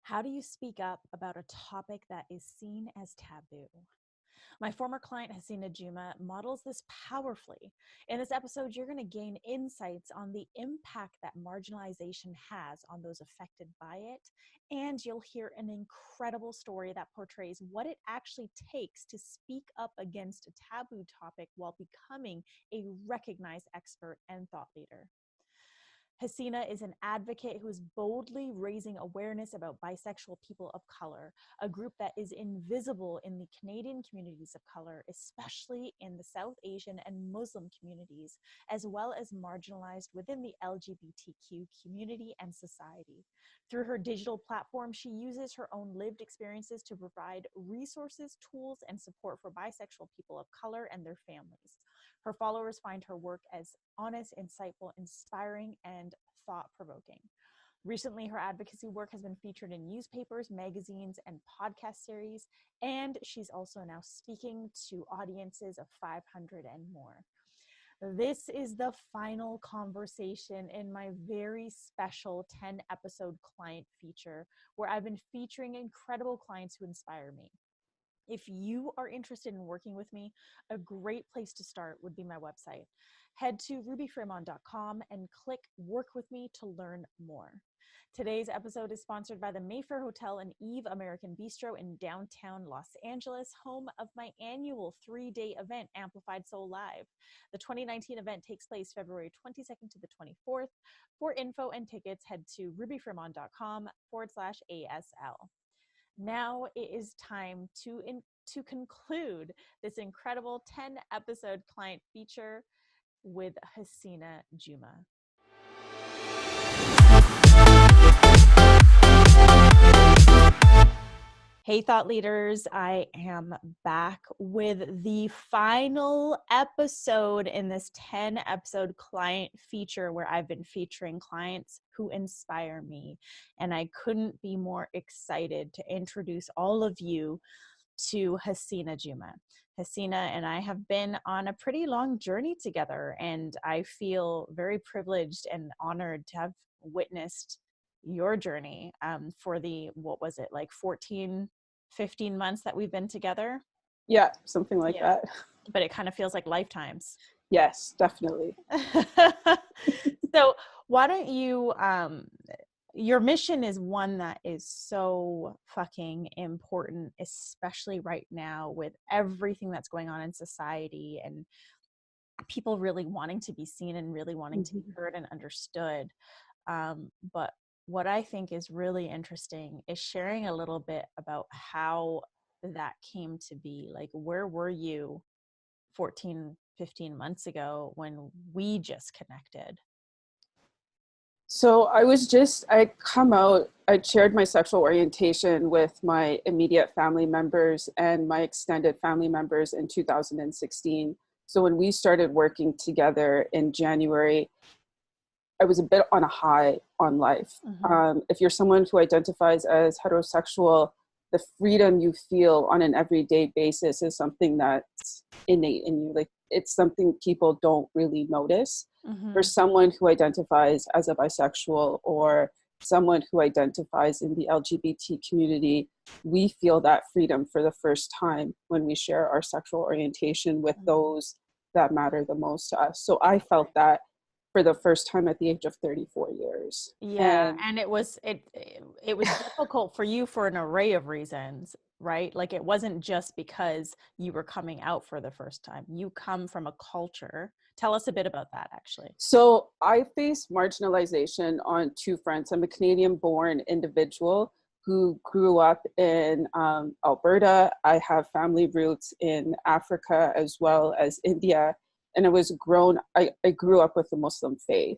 How do you speak up about a topic that is seen as taboo? My former client, Hasina Juma, models this powerfully. In this episode, you're going to gain insights on the impact that marginalization has on those affected by it. And you'll hear an incredible story that portrays what it actually takes to speak up against a taboo topic while becoming a recognized expert and thought leader. Hasina is an advocate who is boldly raising awareness about bisexual people of color, a group that is invisible in the Canadian communities of color, especially in the South Asian and Muslim communities, as well as marginalized within the LGBTQ community and society. Through her digital platform, she uses her own lived experiences to provide resources, tools, and support for bisexual people of color and their families. Her followers find her work as honest, insightful, inspiring, and thought-provoking. Recently, her advocacy work has been featured in newspapers, magazines, and podcast series, and she's also now speaking to audiences of 500 and more. This is the final conversation in my very special 10-episode client feature, where I've been featuring incredible clients who inspire me. If you are interested in working with me, a great place to start would be my website. Head to rubyfremon.com and click Work With Me to learn more. Today's episode is sponsored by the Mayfair Hotel and Eve American Bistro in downtown Los Angeles, home of my annual 3-day event, Amplified Soul Live. The 2019 event takes place February 22nd to the 24th. For info and tickets, head to rubyfremon.com/ASL. Now it is time to conclude this incredible 10-episode client feature with Hasina Juma. Hey, thought leaders, I am back with the final episode in this 10-episode client feature where I've been featuring clients who inspire me. And I couldn't be more excited to introduce all of you to Hasina Juma. Hasina and I have been on a pretty long journey together, and I feel very privileged and honored to have witnessed your journey for the, what was it, like 14, 15 months that we've been together? Yeah, something like that. But it kind of feels like lifetimes. Yes, definitely. So why don't you, your mission is one that is so fucking important, especially right now with everything that's going on in society and people really wanting to be seen and really wanting to be heard and understood. But what I think is really interesting is sharing a little bit about how that came to be. Like, where were you 14, 15 months ago when we just connected? So I shared my sexual orientation with my immediate family members and my extended family members in 2016. So when we started working together in January, I was a bit on a high on life. If you're someone who identifies as heterosexual, the freedom you feel on an everyday basis is something that's innate in you. Like, it's something people don't really notice. For someone who identifies as a bisexual or someone who identifies in the LGBT community, we feel that freedom for the first time when we share our sexual orientation with those that matter the most to us. So I felt that for the first time at the age of 34 years. Yeah, and it was difficult for you for an array of reasons, right? Like, it wasn't just because you were coming out for the first time. You come from a culture. Tell us a bit about that, actually. So I face marginalization on two fronts. I'm a Canadian-born individual who grew up in Alberta. I have family roots in Africa as well as India. And I grew up with the Muslim faith.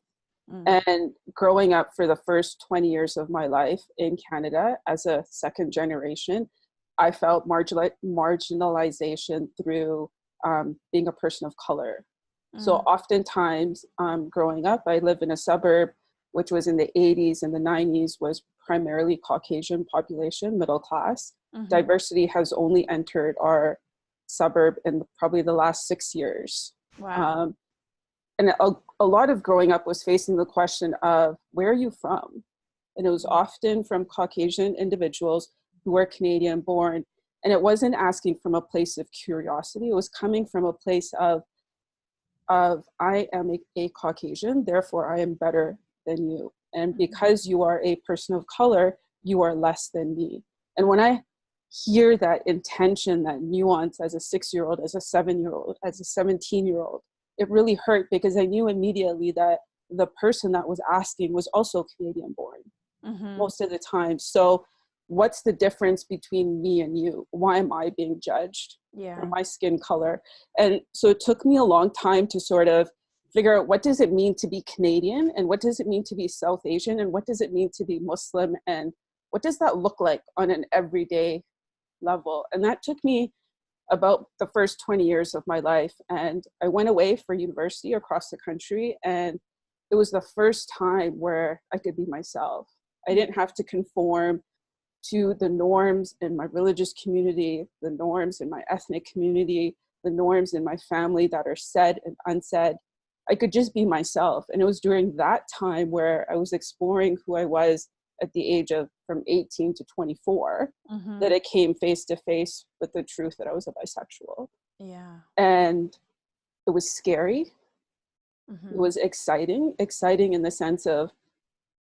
And growing up for the first 20 years of my life in Canada as a second generation, I felt marginalization through being a person of color. So oftentimes growing up, I lived in a suburb, which was in the 80s and the 90s, was primarily Caucasian population, middle class. Diversity has only entered our suburb in probably the last 6 years. Wow. And a lot of growing up was facing the question of, where are you from? And it was often from Caucasian individuals who were Canadian born. And it wasn't asking from a place of curiosity. It was coming from a place of I am a Caucasian, therefore I am better than you. And because you are a person of color, you are less than me. And when I hear that intention, that nuance as a 6-year-old, as a 7-year-old, as a 17-year-old, it really hurt because I knew immediately that the person that was asking was also Canadian born most of the time. So what's the difference between me and you? Why am I being judged for my skin color? And so it took me a long time to sort of figure out, what does it mean to be Canadian, and what does it mean to be South Asian, and what does it mean to be Muslim, and what does that look like on an everyday level? And that took me about the first 20 years of my life. And I went away for university across the country, and it was the first time where I could be myself. I didn't have to conform to the norms in my religious community, the norms in my ethnic community, the norms in my family that are said and unsaid. I could just be myself. And it was during that time where I was exploring who I was at the age of from 18 to 24 that I came face to face with the truth that I was a bisexual. Yeah. And it was scary. It was exciting in the sense of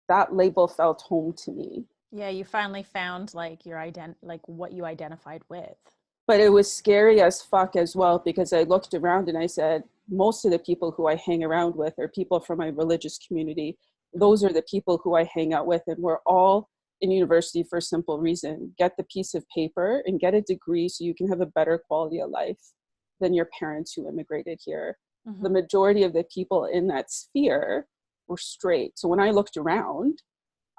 that label felt home to me. Yeah, you finally found like your like what you identified with. But it was scary as fuck as well, because I looked around and I said, most of the people who I hang around with are people from my religious community. Those are the people who I hang out with, and we're all in university for a simple reason: get the piece of paper and get a degree so you can have a better quality of life than your parents who immigrated here. The majority of the people in that sphere were straight. So when I looked around,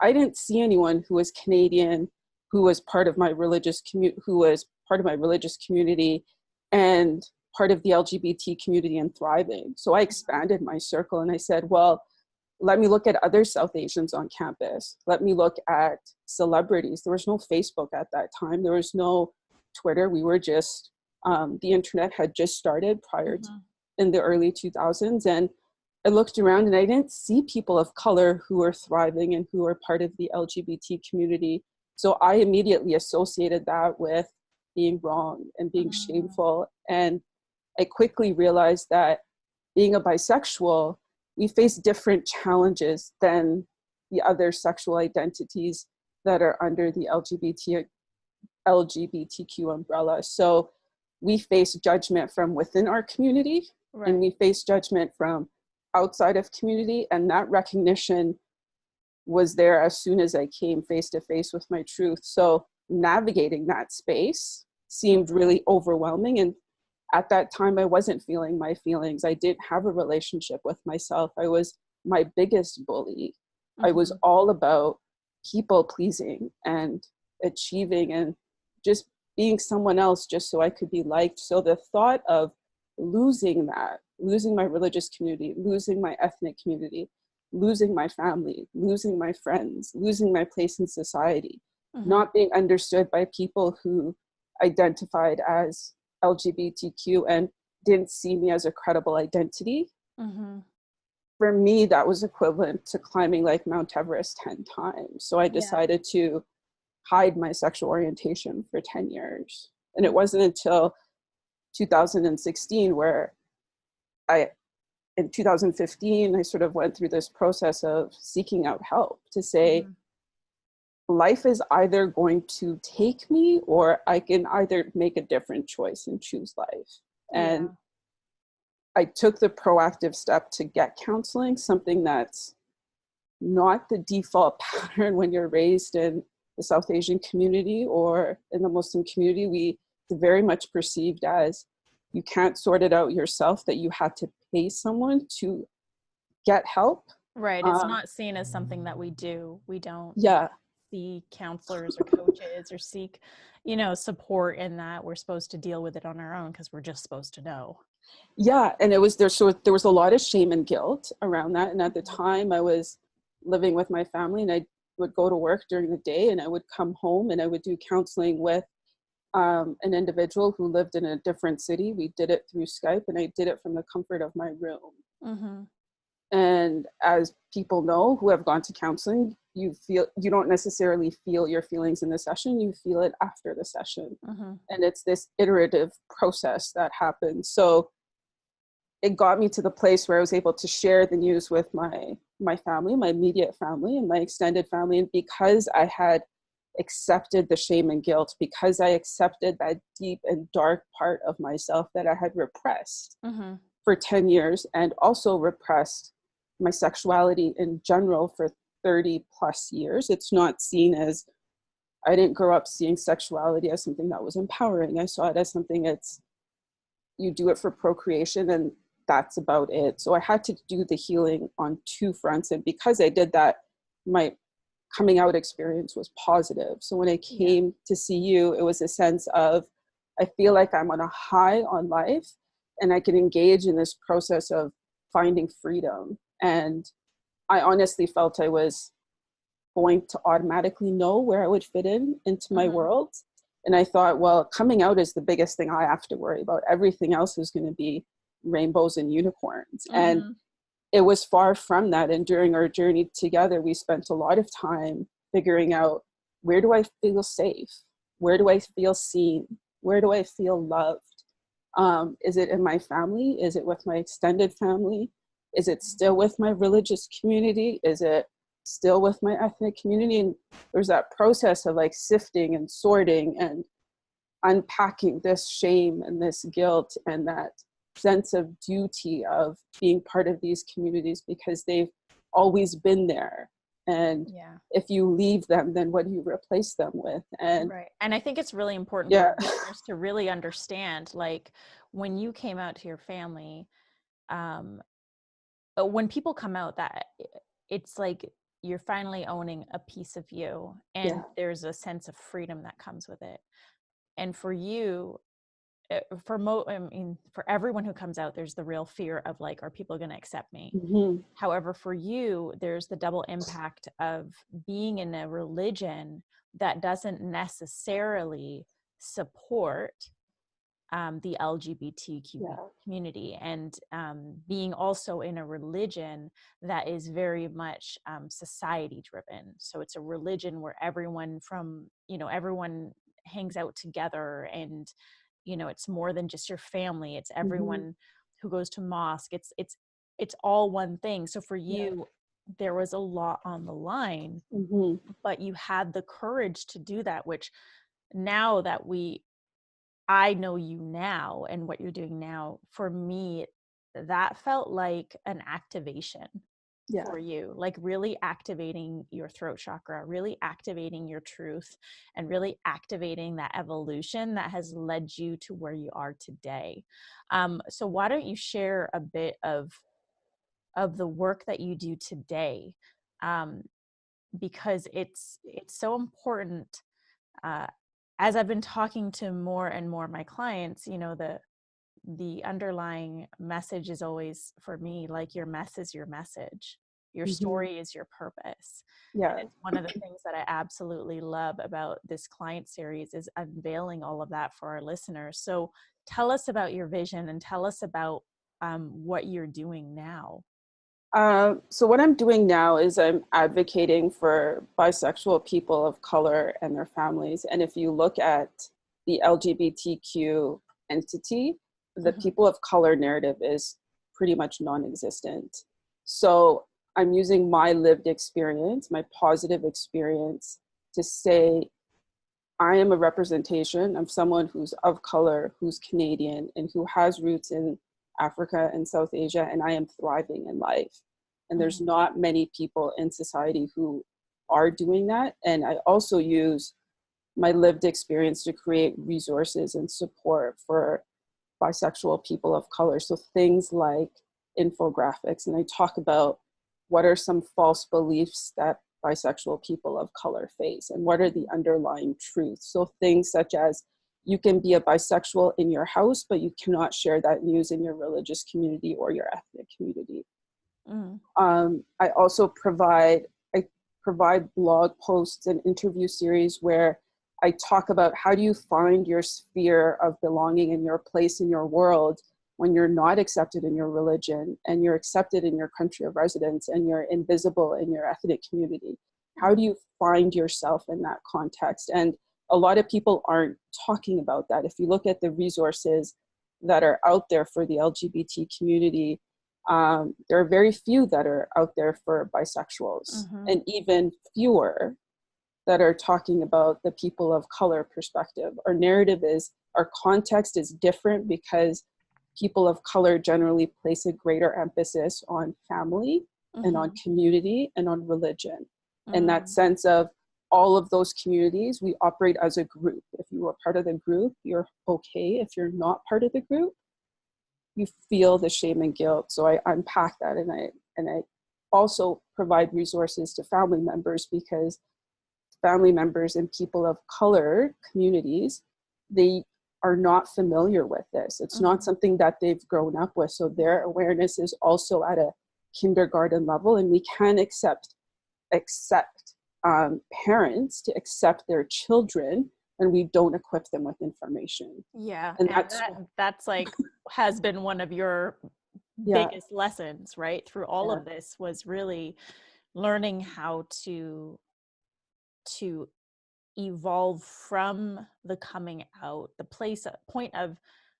I didn't see anyone who was Canadian, who was part of my religious community, and part of the LGBT community and thriving. So I expanded my circle and I said, well, let me look at other South Asians on campus. Let me look at celebrities. There was no Facebook at that time. There was no Twitter. We were just, the internet had just started prior to, in the early 2000s. And I looked around and I didn't see people of color who were thriving and who were part of the LGBT community. So I immediately associated that with being wrong and being shameful. And I quickly realized that being a bisexual, we face different challenges than the other sexual identities that are under the LGBTQ umbrella. So we face judgment from within our community, and we face judgment from outside of community. And that recognition was there as soon as I came face to face with my truth. So navigating that space seemed really overwhelming. And at that time, I wasn't feeling my feelings. I didn't have a relationship with myself. I was my biggest bully. I was all about people pleasing and achieving and just being someone else just so I could be liked. So the thought of losing that, losing my religious community, losing my ethnic community, losing my family, losing my friends, losing my place in society, not being understood by people who identified as LGBTQ and didn't see me as a credible identity. For me, that was equivalent to climbing like Mount Everest 10 times. So I decided to hide my sexual orientation for 10 years. And it wasn't until 2016 where in 2015, I sort of went through this process of seeking out help to say, life is either going to take me or I can either make a different choice and choose life. And I took the proactive step to get counseling, something that's not the default pattern when you're raised in the South Asian community or in the Muslim community. It's very much perceived as you can't sort it out yourself, that you have to pay someone to get help. Right. It's not seen as something that we do. We don't see counselors or coaches or seek, support in that. We're supposed to deal with it on our own because we're just supposed to know. Yeah. And there was a lot of shame and guilt around that. And at the time I was living with my family and I would go to work during the day and I would come home and I would do counseling with an individual who lived in a different city. We did it through Skype and I did it from the comfort of my room. And as people know who have gone to counseling, you don't necessarily feel your feelings in the session, you feel it after the session. Mm-hmm. And it's this iterative process that happens. So it got me to the place where I was able to share the news with my family, my immediate family and my extended family. And because I had accepted the shame and guilt, because I accepted that deep and dark part of myself that I had repressed Mm-hmm. for 10 years, and also repressed my sexuality in general for 30 plus years. It's not seen as, I didn't grow up seeing sexuality as something that was empowering. I saw it as something you do it for procreation and that's about it. So I had to do the healing on two fronts. And because I did that, my coming out experience was positive. So when I came to see you, it was a sense of, I feel like I'm on a high on life and I can engage in this process of finding freedom. And I honestly felt I was going to automatically know where I would fit into my Mm-hmm. world. And I thought, well, coming out is the biggest thing I have to worry about. Everything else is going to be rainbows and unicorns. Mm-hmm. And it was far from that. And during our journey together, we spent a lot of time figuring out, where do I feel safe? Where do I feel seen? Where do I feel loved? Is it in my family? Is it with my extended family? Is it still with my religious community? Is it still with my ethnic community? And there's that process of like sifting and sorting and unpacking this shame and this guilt and that sense of duty of being part of these communities because they've always been there. And if you leave them, then what do you replace them with? And right. And I think it's really important for listeners to really understand, like, when you came out to your family, when people come out, that it's like you're finally owning a piece of you, and there's a sense of freedom that comes with it. And for you, for everyone who comes out, there's the real fear of like, are people going to accept me? Mm-hmm. However, for you, there's the double impact of being in a religion that doesn't necessarily support the LGBTQ community, and being also in a religion that is very much society driven. So it's a religion where everyone hangs out together, and it's more than just your family. It's everyone who goes to mosque. It's all one thing. So for you, there was a lot on the line, but you had the courage to do that, which now that I know you now and what you're doing now, for me, that felt like an activation for you, like really activating your throat chakra, really activating your truth, and really activating that evolution that has led you to where you are today. So why don't you share a bit of the work that you do today? Because it's so important. As I've been talking to more and more of my clients, the underlying message is always, for me, like, your mess is your message. Your story is your purpose. And it's one of the things that I absolutely love about this client series, is unveiling all of that for our listeners. So tell us about your vision, and tell us about what you're doing now. So what I'm doing now is I'm advocating for bisexual people of color and their families. And if you look at the LGBTQ entity, the people of color narrative is pretty much non-existent. So I'm using my lived experience, my positive experience, to say I am a representation of someone who's of color, who's Canadian, and who has roots in Africa and South Asia, and I am thriving in life. And there's not many people in society who are doing that. And I also use my lived experience to create resources and support for bisexual people of color. So things like infographics, and I talk about what are some false beliefs that bisexual people of color face and what are the underlying truths. So things such as, you can be a bisexual in your house, but you cannot share that news in your religious community or your ethnic community. I also provide blog posts and interview series where I talk about how do you find your sphere of belonging and your place in your world when you're not accepted in your religion and you're accepted in your country of residence and you're invisible in your ethnic community? How do you find yourself in that context? And a lot of people aren't talking about that. If you look at the resources that are out there for the LGBT community, there are very few that are out there for bisexuals, and even fewer that are talking about the people of color perspective. Our narrative is, our context is different because people of color generally place a greater emphasis on family and on community and on religion. And that sense of all of those communities, we operate as a group. If you are part of the group, you're okay. If you're not part of the group, you feel the shame and guilt. So I unpack that, and I also provide resources to family members, because family members and people of color communities, they are not familiar with this. It's not something that they've grown up with. So their awareness is also at a kindergarten level, and we can accept parents to accept their children, and we don't equip them with information. Yeah, and that's like has been one of your biggest lessons, right? Through all of this was really learning how to evolve from the coming out, the point of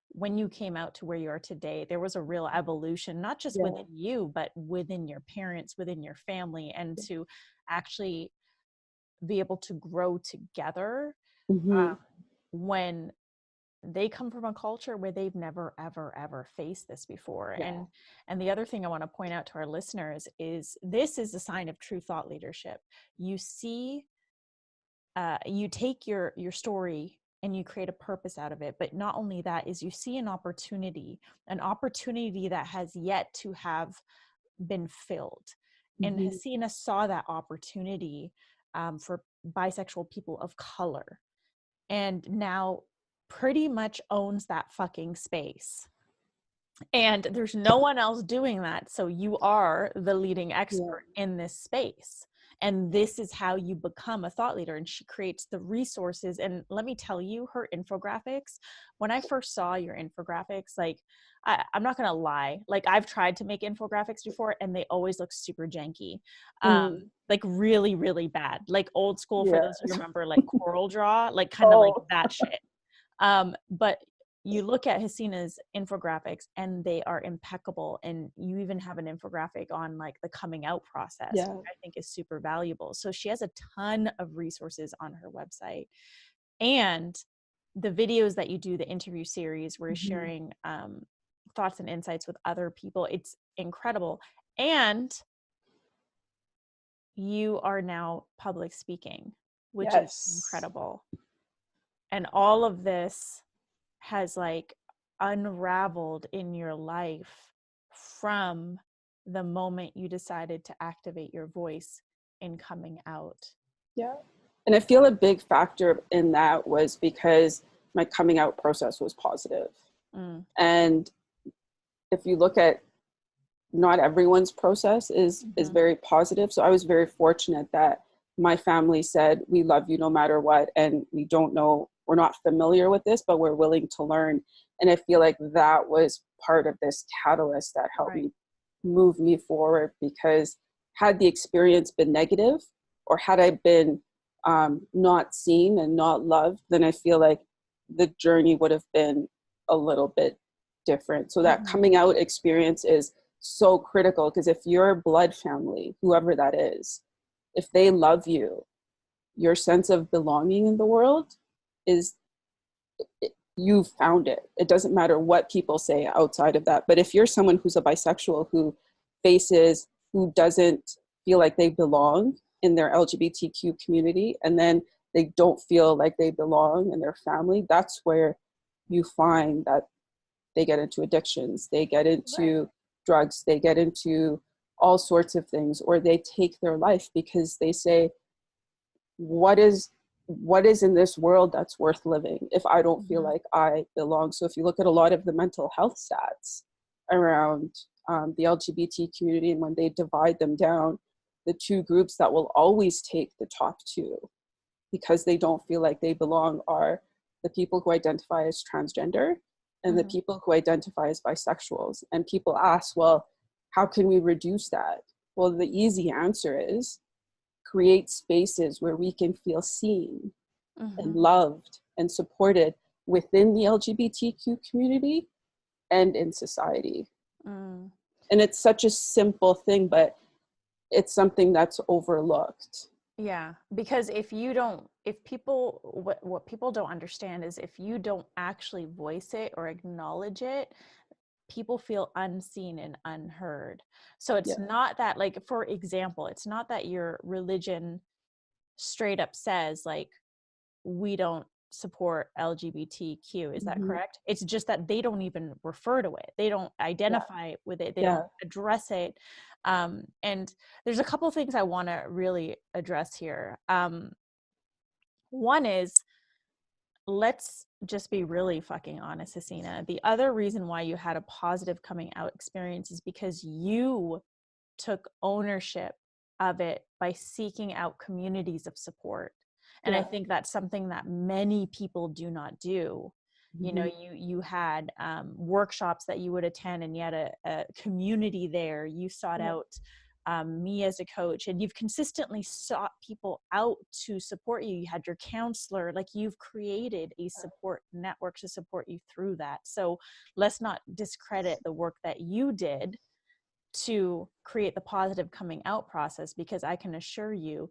when you came out to where you are today. There was a real evolution, not just within you, but within your parents, within your family, and to actually be able to grow together when they come from a culture where they've never ever faced this before. And the other thing I want to point out to our listeners is, this is a sign of true thought leadership. You see, you take your story and you create a purpose out of it. But not only that, is you see an opportunity that has yet to have been filled. And Hasina saw that opportunity for bisexual people of color, and now pretty much owns that fucking space. And there's no one else doing that. So you are the leading expert in this space. And this is how you become a thought leader. And she creates the resources. And let me tell you, her infographics, when I first saw your infographics, like, I'm not going to lie. Like, I've tried to make infographics before and they always look super janky. Like really, really bad. Like old school, for those who remember, like Coral Draw, like kind of like that shit. But you look at Hasina's infographics and they are impeccable. And you even have an infographic on like the coming out process, which I think is super valuable. So she has a ton of resources on her website. And the videos that you do, the interview series where you're sharing thoughts and insights with other people, it's incredible. And you are now public speaking, which is incredible. And all of this has like unraveled in your life from the moment you decided to activate your voice in coming out. And I feel a big factor in that was because my coming out process was positive. And if you look at, not everyone's process is very positive. So I was very fortunate that my family said, we love you no matter what, and we don't know, we're not familiar with this, but we're willing to learn. And I feel like that was part of this catalyst that helped me move me forward, because had the experience been negative, or had I been not seen and not loved, then I feel like the journey would have been a little bit different. So that coming out experience is so critical, because if your blood family, whoever that is, if they love you, your sense of belonging in the world is, you found it. It doesn't matter what people say outside of that. But if you're someone who's a bisexual who doesn't feel like they belong in their LGBTQ community, and then they don't feel like they belong in their family, that's where you find that they get into addictions, they get into drugs, they get into all sorts of things, or they take their life because they say, what is in this world that's worth living if I don't feel like I belong? So if you look at a lot of the mental health stats around the LGBT community, and when they divide them down, the two groups that will always take the top two because they don't feel like they belong are the people who identify as transgender and the people who identify as bisexuals. And people ask, well, how can we reduce that? Well, the easy answer is create spaces where we can feel seen and loved and supported within the LGBTQ community and in society. And it's such a simple thing, but it's something that's overlooked. Yeah, because if people, what people don't understand is if you don't actually voice it or acknowledge it, people feel unseen and unheard. So it's not that, like, for example, it's not that your religion straight up says, like, we don't support LGBTQ. Is that correct? It's just that they don't even refer to it. They don't identify with it. They don't address it. And there's a couple of things I want to really address here. One is, let's just be really fucking honest, Hasina. The other reason why you had a positive coming out experience is because you took ownership of it by seeking out communities of support. And I think that's something that many people do not do. You know, you had workshops that you would attend, and you had a community there. You sought out me as a coach, and you've consistently sought people out to support you. You had your counselor. Like, you've created a support network to support you through that. So let's not discredit the work that you did to create the positive coming out process, because I can assure you,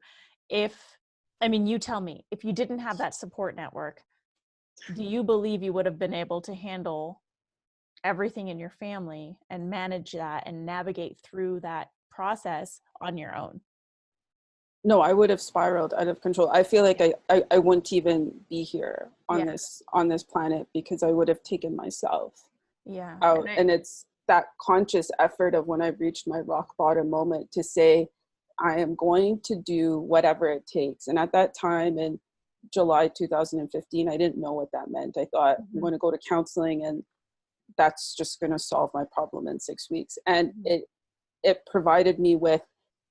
you tell me, if you didn't have that support network, do you believe you would have been able to handle everything in your family and manage that and navigate through that process on your own? No, I would have spiraled out of control. I feel like I wouldn't even be here on this planet, because I would have taken myself out. And it's that conscious effort of when I reached my rock bottom moment to say, I am going to do whatever it takes. And at that time in July 2015, I didn't know what that meant. I thought, I'm going to go to counseling and that's just going to solve my problem in 6 weeks. And it provided me with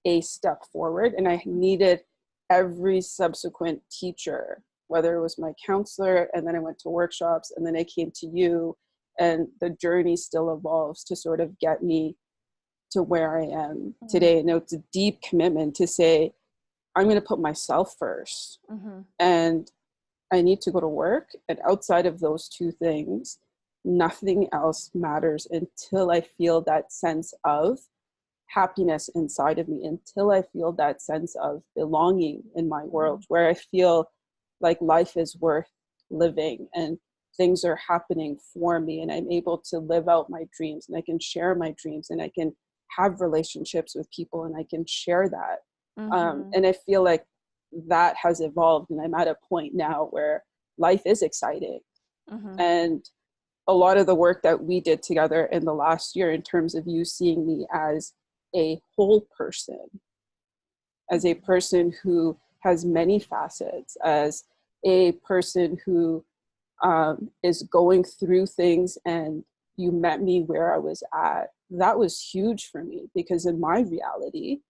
a step forward. And I needed every subsequent teacher, whether it was my counselor, and then I went to workshops, and then I came to you, and the journey still evolves to sort of get me to where I am today. And it's a deep commitment to say, I'm going to put myself first, and I need to go to work. And outside of those two things, nothing else matters until I feel that sense of happiness inside of me, until I feel that sense of belonging in my world, where I feel like life is worth living and things are happening for me, and I'm able to live out my dreams, and I can share my dreams, and I can have relationships with people, and I can share that. And I feel like that has evolved, and I'm at a point now where life is exciting. And a lot of the work that we did together in the last year, in terms of you seeing me as a whole person, as a person who has many facets, as a person who is going through things, and you met me where I was at, that was huge for me, because in my reality,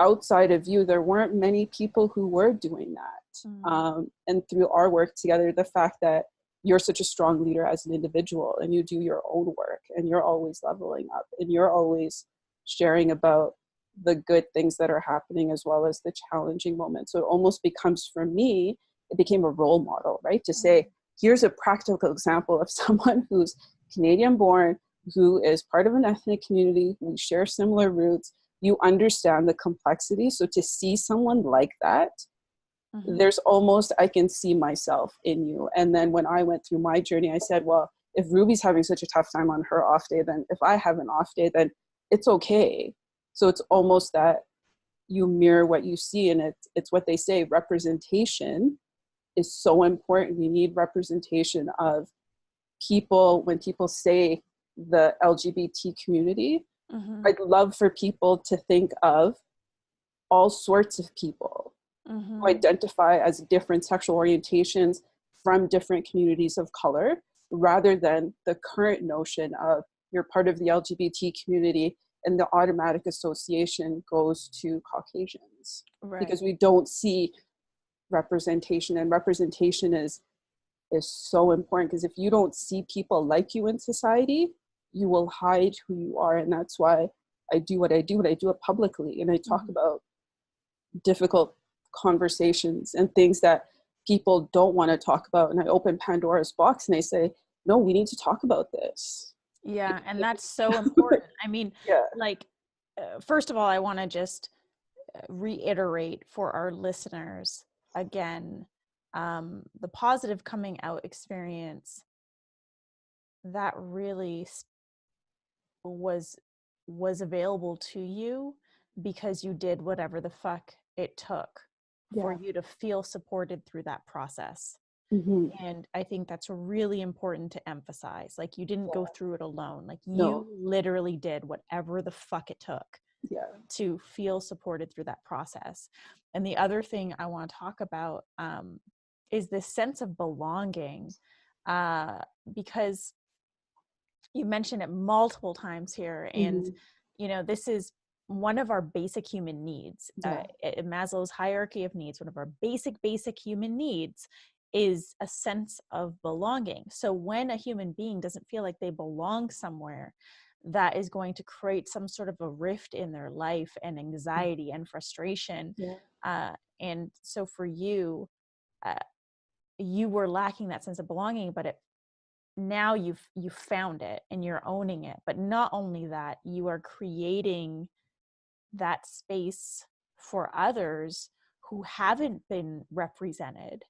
outside of you, there weren't many people who were doing that. And through our work together, the fact that you're such a strong leader as an individual, and you do your own work, and you're always leveling up, and you're always sharing about the good things that are happening as well as the challenging moments. So it almost becomes, for me, it became a role model, right? To say, here's a practical example of someone who's Canadian born, who is part of an ethnic community, we share similar roots, you understand the complexity. So to see someone like that, there's almost, I can see myself in you. And then when I went through my journey, I said, well, if Ruby's having such a tough time on her off day, then if I have an off day, then it's okay. So it's almost that you mirror what you see. And it's what they say, representation is so important. We need representation of people. When people say the LGBT community, I'd love for people to think of all sorts of people who identify as different sexual orientations from different communities of color, rather than the current notion of you're part of the LGBT community and the automatic association goes to Caucasians. Because we don't see representation, and representation is is so important, because if you don't see people like you in society, you will hide who you are. And that's why I do what I do, and I do it publicly. And I talk about difficult conversations and things that people don't want to talk about. And I open Pandora's box and I say, no, we need to talk about this. Yeah. And that's so important. I mean, Yeah. like, first of all, I want to just reiterate for our listeners again, the positive coming out experience that really was available to you because you did whatever the fuck it took for you to feel supported through that process. And I think that's really important to emphasize. Like, you didn't go through it alone. Like, you literally did whatever the fuck it took to feel supported through that process. And the other thing I want to talk about is this sense of belonging, because you mentioned it multiple times here. And, you know, this is one of our basic human needs. Maslow's hierarchy of needs, one of our basic human needs is a sense of belonging. So when a human being doesn't feel like they belong somewhere, that is going to create some sort of a rift in their life and anxiety and frustration. And so for you, you were lacking that sense of belonging, but now you've found it and you're owning it. But not only that, you are creating that space for others who haven't been represented.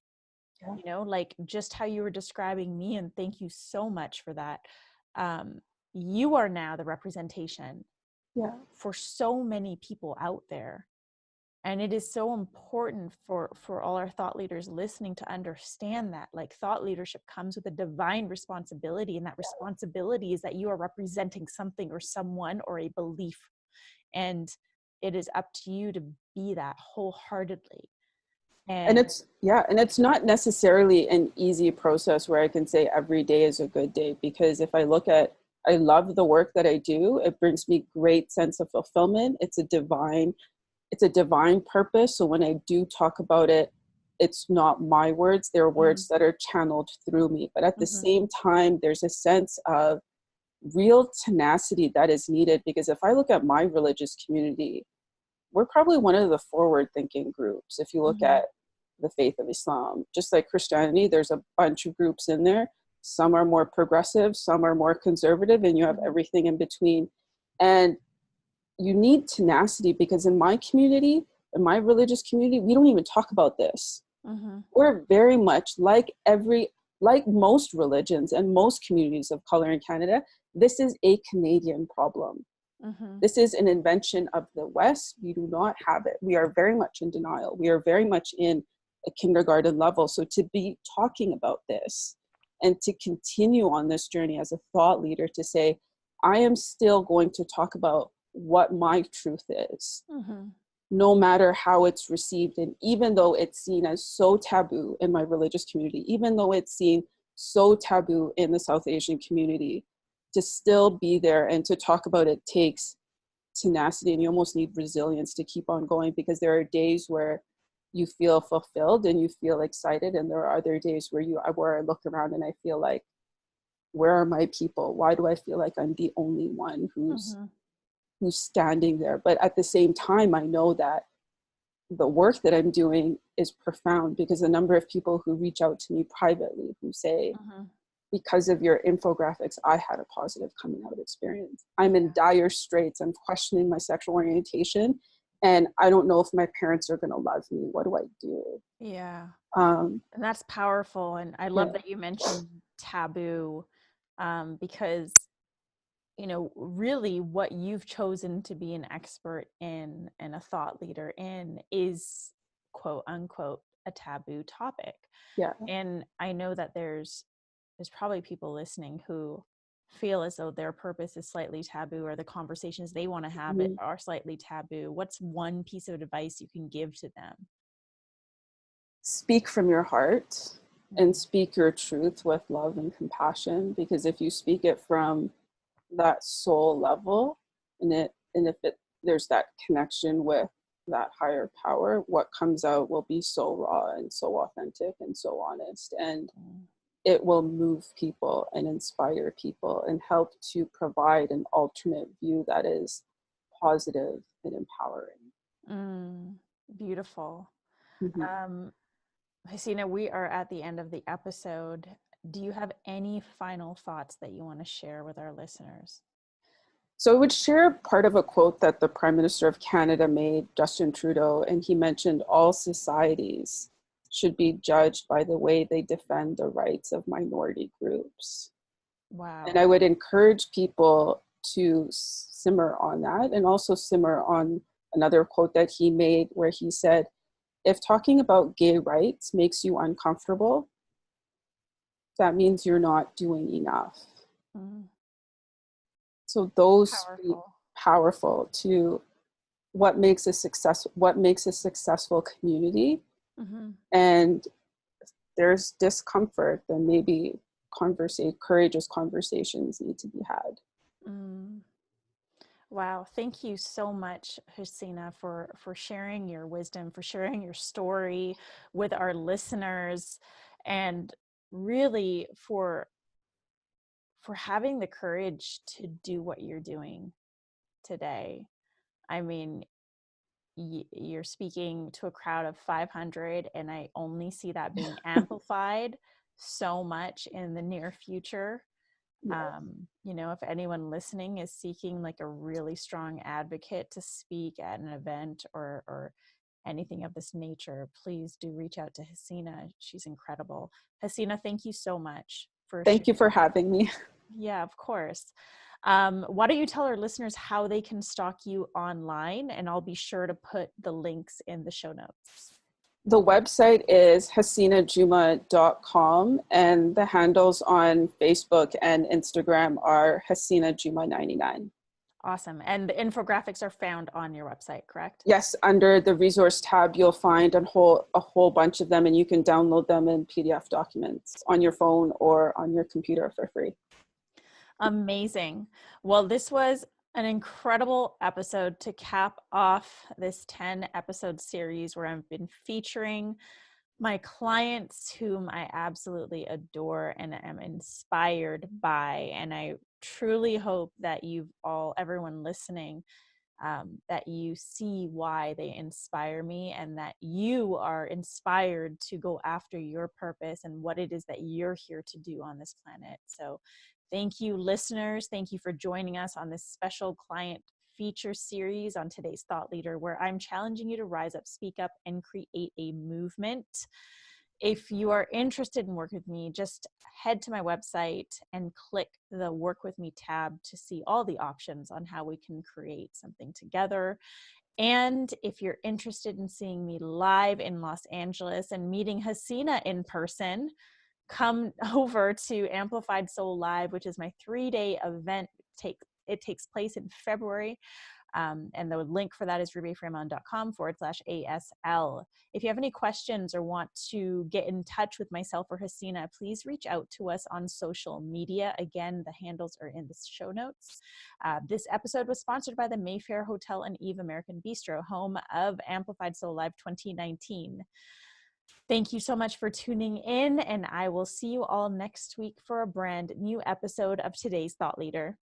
You know, like just how you were describing me, and thank you so much for that. You are now the representation for so many people out there. And it is so important for all our thought leaders listening to understand that, like, thought leadership comes with a divine responsibility, and that responsibility is that you are representing something or someone or a belief, and it is up to you to be that wholeheartedly. And it's not necessarily an easy process where I can say every day is a good day, because if I love the work that I do. It brings me great sense of fulfillment. It's a divine purpose. So when I do talk about it, it's not my words, they're words that are channeled through me. But at the same time, there's a sense of real tenacity that is needed, because if I look at my religious community, we're probably one of the forward thinking groups. If you look at the faith of Islam, just like Christianity, there's a bunch of groups in there. Some are more progressive, some are more conservative, and you have everything in between. And you need tenacity, because in my community, in my religious community, we don't even talk about this. We're very much like most religions and most communities of color in Canada. This is a Canadian problem. This is an invention of the West. We do not have it. We are very much in denial. We are very much in a kindergarten level. So to be talking about this and to continue on this journey as a thought leader, to say, I am still going to talk about what my truth is, no matter how it's received. And even though it's seen as so taboo in my religious community, even though it's seen so taboo in the South Asian community, to still be there and to talk about it takes tenacity, and you almost need resilience to keep on going, because there are days where you feel fulfilled and you feel excited, and there are other days where I look around and I feel like, where are my people? Why do I feel like I'm the only one who's standing there? But at the same time, I know that the work that I'm doing is profound, because the number of people who reach out to me privately who say, because of your infographics, I had a positive coming out experience. I'm in dire straits. I'm questioning my sexual orientation, and I don't know if my parents are going to love me. What do I do? Yeah. And that's powerful. And I love that you mentioned taboo, because, you know, really what you've chosen to be an expert in and a thought leader in is, quote unquote, a taboo topic. And I know that there's probably people listening who feel as though their purpose is slightly taboo, or the conversations they want to have it are slightly taboo. What's one piece of advice you can give to them? Speak from your heart and speak your truth with love and compassion, because if you speak it from that soul level, and if there's that connection with that higher power, what comes out will be so raw and so authentic and so honest. And it will move people and inspire people and help to provide an alternate view that is positive and empowering. Beautiful. Mhm. Hasina, we are at the end of the episode. Do you have any final thoughts that you want to share with our listeners? So I would share part of a quote that the Prime Minister of Canada made, Justin Trudeau, and he mentioned all societies should be judged by the way they defend the rights of minority groups. And Wow. I would encourage people to simmer on that, and also simmer on another quote that he made where he said, if talking about gay rights makes you uncomfortable, that means you're not doing enough. Mm, So those speak powerful. powerful to what makes a successful community. Mm-hmm. And there's discomfort, then maybe courageous conversations need to be had. Mm. Wow. Thank you so much, Hasina, for sharing your wisdom, for sharing your story with our listeners, and really for having the courage to do what you're doing today. I mean, you're speaking to a crowd of 500, and I only see that being amplified so much in the near future. Yes. If anyone listening is seeking like a really strong advocate to speak at an event or anything of this nature, please do reach out to Hasina. She's incredible. Hasina, thank you so much for Thank you for sharing. having me. Yeah, of course. Why don't you tell our listeners how they can stalk you online, and I'll be sure to put the links in the show notes. The website is hasinajuma.com, and the handles on Facebook and Instagram are hasinajuma99. Awesome. And the infographics are found on your website, correct? Yes, under the resource tab, you'll find a whole bunch of them, and you can download them in PDF documents on your phone or on your computer for free. Amazing. Well, this was an incredible episode to cap off this 10 episode series where I've been featuring my clients whom I absolutely adore and am inspired by. And I truly hope that everyone listening, that you see why they inspire me, and that you are inspired to go after your purpose and what it is that you're here to do on this planet. So thank you, listeners. Thank you for joining us on this special client feature series on today's Thought Leader, where I'm challenging you to rise up, speak up, and create a movement. If you are interested in working with me, just head to my website and click the Work With Me tab to see all the options on how we can create something together. And if you're interested in seeing me live in Los Angeles and meeting Hasina in person, come over to Amplified Soul Live, which is my 3-day event. It takes place in February. And the link for that is rubyfremon.com/ASL. If you have any questions or want to get in touch with myself or Hasina, please reach out to us on social media. Again, the handles are in the show notes. This episode was sponsored by the Mayfair Hotel and Eve American Bistro, home of Amplified Soul Live 2019. Thank you so much for tuning in, and I will see you all next week for a brand new episode of today's Thought Leader.